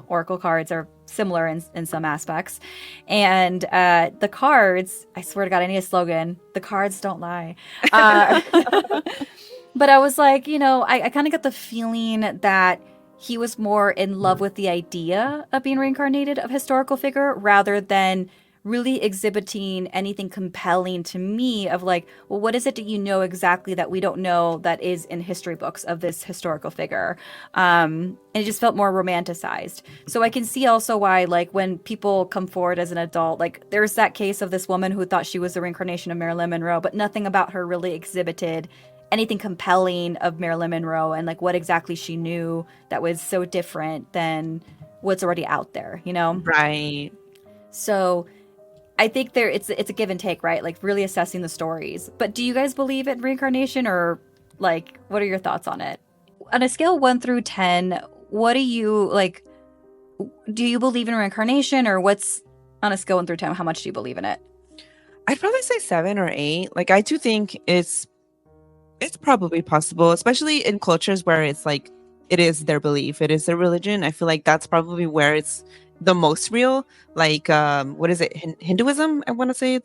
oracle cards are similar in some aspects. And the cards, I swear to God, I need a slogan. The cards don't lie. But I was like, I kind of got the feeling that he was more in love with the idea of being reincarnated of historical figure rather than really exhibiting anything compelling to me of like, well, what is it that exactly that we don't know that is in history books of this historical figure? And it just felt more romanticized. So I can see also why, like, when people come forward as an adult, like there's that case of this woman who thought she was the reincarnation of Marilyn Monroe, but nothing about her really exhibited anything compelling of Marilyn Monroe and like what exactly she knew that was so different than what's already out there, Right. So I think it's a give and take, right? Like really assessing the stories. But do you guys believe in reincarnation, or like what are your thoughts on it? On a scale 1 through 10, what do you like? Do you believe in reincarnation, or what's on a scale 1 through 10? How much do you believe in it? I'd probably say 7 or 8. Like I do think it's probably possible, especially in cultures where it's like it is their belief, it is their religion. I feel like that's probably where it's the most real. Like what is it, Hinduism? I want to say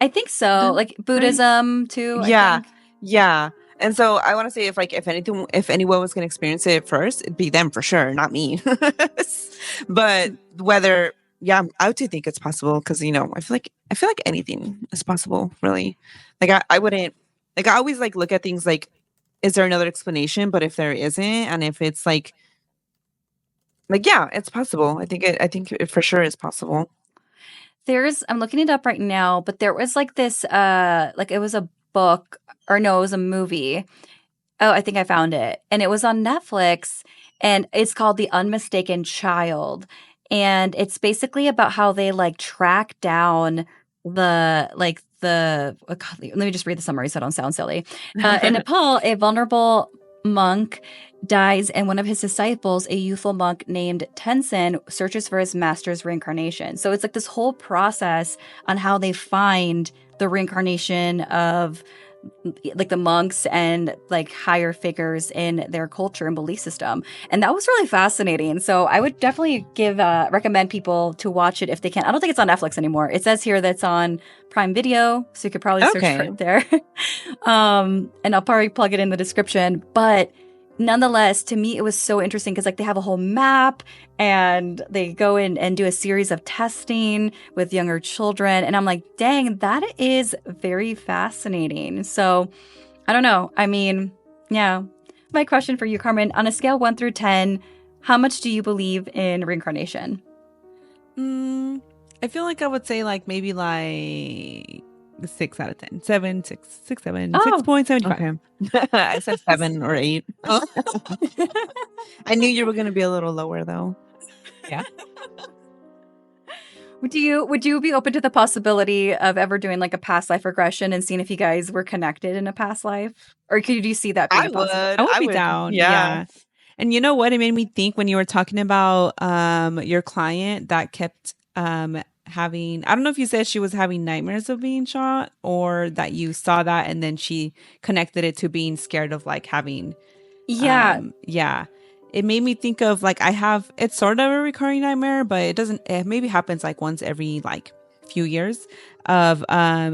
I think so. Like Buddhism too. Yeah, I think. yeah. And so I want to say if anyone was going to experience it first, it'd be them for sure, not me. But whether, yeah, I do think it's possible because I feel like anything is possible, really. Like I wouldn't, like I always like look at things like, is there another explanation? But if there isn't, and if it's like yeah, it's possible. I think it for sure is possible. I'm looking it up right now, but there was like this, like it was a book, or no, it was a movie. Oh, I think I found it. And it was on Netflix, and it's called The Unmistaken Child. And it's basically about how they like track down let me just read the summary so I don't sound silly. In Nepal, a vulnerable monk dies, and one of his disciples, a youthful monk named Tenzin, searches for his master's reincarnation. So it's like this whole process on how they find the reincarnation of like the monks and like higher figures in their culture and belief system. And that was really fascinating. So I would definitely recommend people to watch it if they can. I don't think it's on Netflix anymore. It says here that's on Prime Video, so you could probably search for it there. And I'll probably plug it in the description. But nonetheless, to me, it was so interesting because like they have a whole map and they go in and do a series of testing with younger children. And I'm like, dang, that is very fascinating. So I don't know. I mean, yeah. My question for you, Carmen, on a scale 1 through 10, how much do you believe in reincarnation? I feel like I would say like maybe like 6 out of 10. 7, 6, 7, 6.75. Okay. I said 7 or 8. I knew you were going to be a little lower though. Yeah. Would you be open to the possibility of ever doing like a past life regression and seeing if you guys were connected in a past life? Or could you see that being I a possibility? would. I would I be would. down. Yeah. Yeah. And you know what? It made me think when you were talking about your client that kept having, I don't know if you said she was having nightmares of being shot or that you saw that and then she connected it to being scared of like having Yeah. yeah. It made me think of like I have it's sort of a recurring nightmare, but it maybe happens like once every like few years of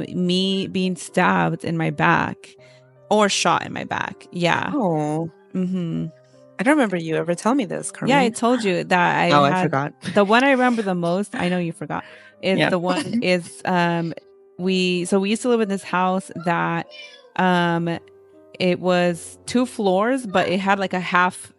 me being stabbed in my back or shot in my back. Yeah. Oh, Mm-hmm. I don't remember you ever telling me this, Carmen. Yeah, I told you that I Oh, I had forgot. the one I remember the most. I know you forgot. Is Yeah. the one is we used to live in this house that it was 2 floors, but it had like a half,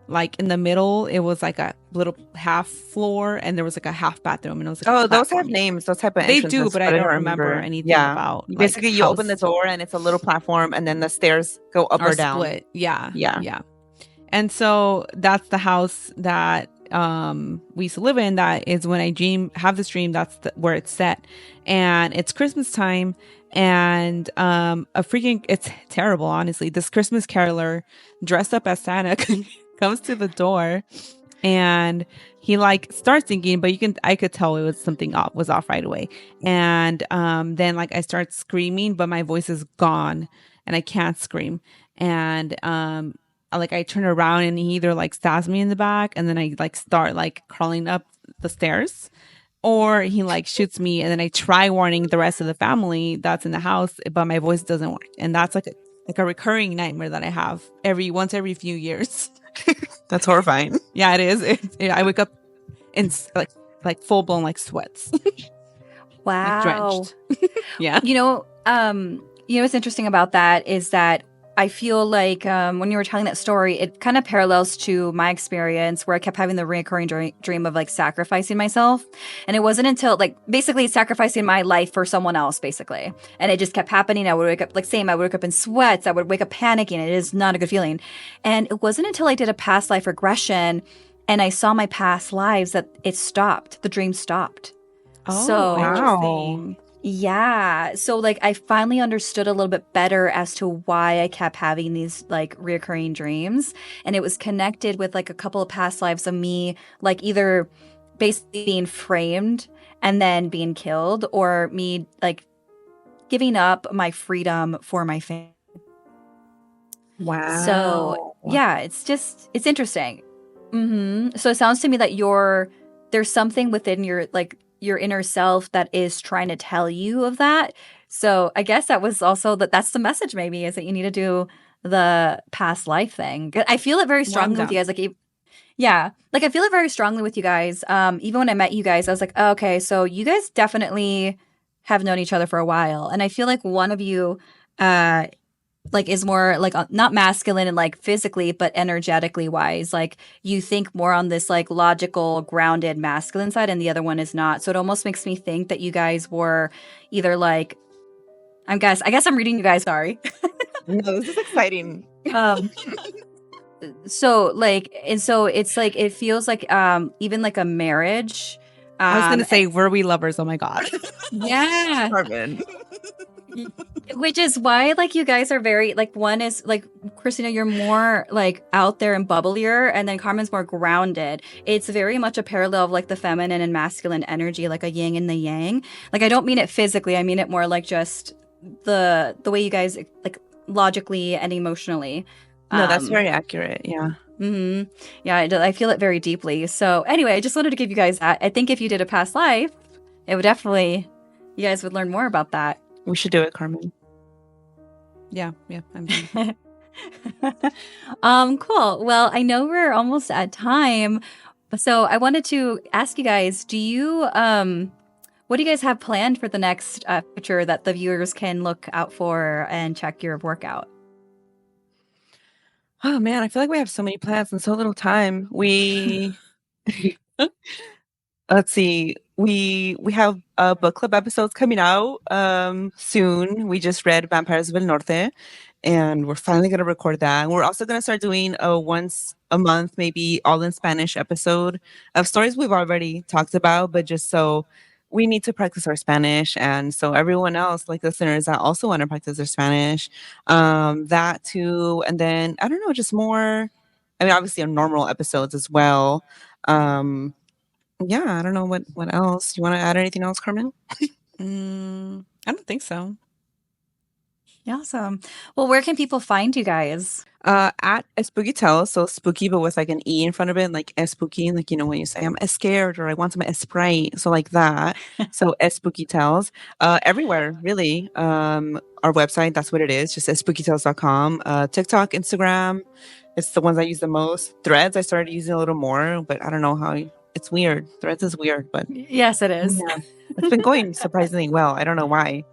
like in the middle it was like a little half floor and there was like a half bathroom and it was like Oh, a those have platform. names. Those type of They entrances. do, but I don't remember remember anything Yeah. about like, Basically, you open the house door and it's a little platform, and then the stairs go up or down. split. Yeah. Yeah. Yeah. And so that's the house that we used to live in. That is when I have this dream, that's where it's set. And it's Christmas time and it's terrible, honestly. This Christmas caroler dressed up as Santa comes to the door and he like starts singing, but I could tell it was something was off right away. And then like I start screaming, but my voice is gone and I can't scream. And I turn around and he either like stabs me in the back and then I like start like crawling up the stairs, or he like shoots me and then I try warning the rest of the family that's in the house, but my voice doesn't work. And that's like a recurring nightmare that I have once every few years. That's horrifying. Yeah, it is. I wake up in like full blown like sweats. Wow. Like drenched. Yeah. You know what's interesting about that is that I feel like when you were telling that story, it kind of parallels to my experience where I kept having the recurring dream of like sacrificing myself. And it wasn't until like basically sacrificing my life for someone else, basically. And it just kept happening. I would wake up I would wake up in sweats. I would wake up panicking. It is not a good feeling. And it wasn't until I did a past life regression and I saw my past lives that it stopped. The dream stopped. Oh, So- interesting. Yeah. So like I finally understood a little bit better as to why I kept having these like reoccurring dreams. And it was connected with like a couple of past lives of me, like either basically being framed and then being killed, or me like giving up my freedom for my family. Wow. So yeah, it's interesting. So it sounds to me that there's something within your inner self that is trying to tell you of that. So I guess that was also that's the message, maybe, is that you need to do the past life thing. I feel it very strongly with you guys. I feel it very strongly with you guys. Even when I met you guys, I was like, oh, okay, so you guys definitely have known each other for a while. And I feel like one of you like is more like not masculine and like physically, but energetically wise. Like you think more on this like logical, grounded masculine side, and the other one is not. So it almost makes me think that you guys were either like, I guess I'm reading you guys. Sorry. No, this is exciting. So it's like it feels like even like a marriage. I was gonna say, were we lovers? Oh my god. Yeah. Carmen. Which is why like you guys are very like, one is like, Christina, you're more like out there and bubblier, and then Carmen's more grounded. It's very much a parallel of like the feminine and masculine energy, like a yin and the yang. Like I don't mean it physically, I mean it more like just the way you guys like logically and emotionally. No, that's very accurate. Yeah. Yeah, I feel it very deeply. So anyway, I just wanted to give you guys that. I think if you did a past life, it would definitely, you guys would learn more about that. We should do it, Carmen. Yeah, I'm Cool. Well, I know we're almost at time, so I wanted to ask you guys, what do you guys have planned for the next future that the viewers can look out for and check your workout? Oh man, I feel like we have so many plans and so little time. We let's see. We have book club episodes coming out soon. We just read Vampires of El Norte, and we're finally going to record that. We're also going to start doing a once a month, maybe all in Spanish episode of stories we've already talked about, but just so we need to practice our Spanish. And so everyone else, like listeners that also want to practice their Spanish, that too. And then, I don't know, just more, I mean, obviously on normal episodes as well. Yeah, I don't know what else. You want to add anything else, Carmen? I don't think so. Awesome. Well, where can people find you guys? At Espooky Tales, so spooky but with like an E in front of it, like Espooky, like when you say I'm scared or I want some Sprite, so like that. So Espooky Tales, everywhere really. Our website, that's what it is, just spookytales.com. TikTok, Instagram, it's the ones I use the most. Threads, I started using a little more, but I don't know how. It's weird. Threads is weird, but yes, it is. Yeah, it's been going surprisingly well. I don't know why,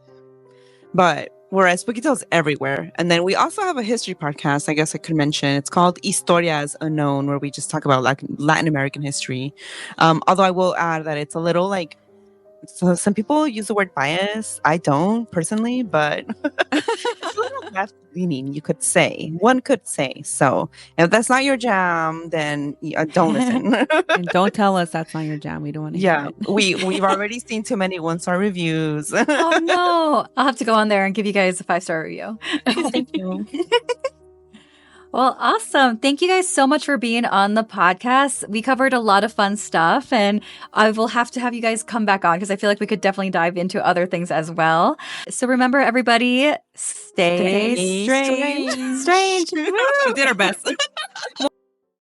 but we're at Spooky Tales everywhere. And then we also have a history podcast, I guess I could mention. It's called Historias Unknown, where we just talk about like Latin American history. Although I will add that it's a little like, so some people use the word bias. I don't personally, but it's a little left leaning, you could say. One could say. So if that's not your jam, then don't listen. And don't tell us that's not your jam. We don't want to hear it. We've already seen too many 1-star reviews. Oh no. I'll have to go on there and give you guys a 5-star review. Thank you. Well, awesome. Thank you guys so much for being on the podcast. We covered a lot of fun stuff, and I will have to have you guys come back on because I feel like we could definitely dive into other things as well. So remember, everybody, stay strange. We did our best.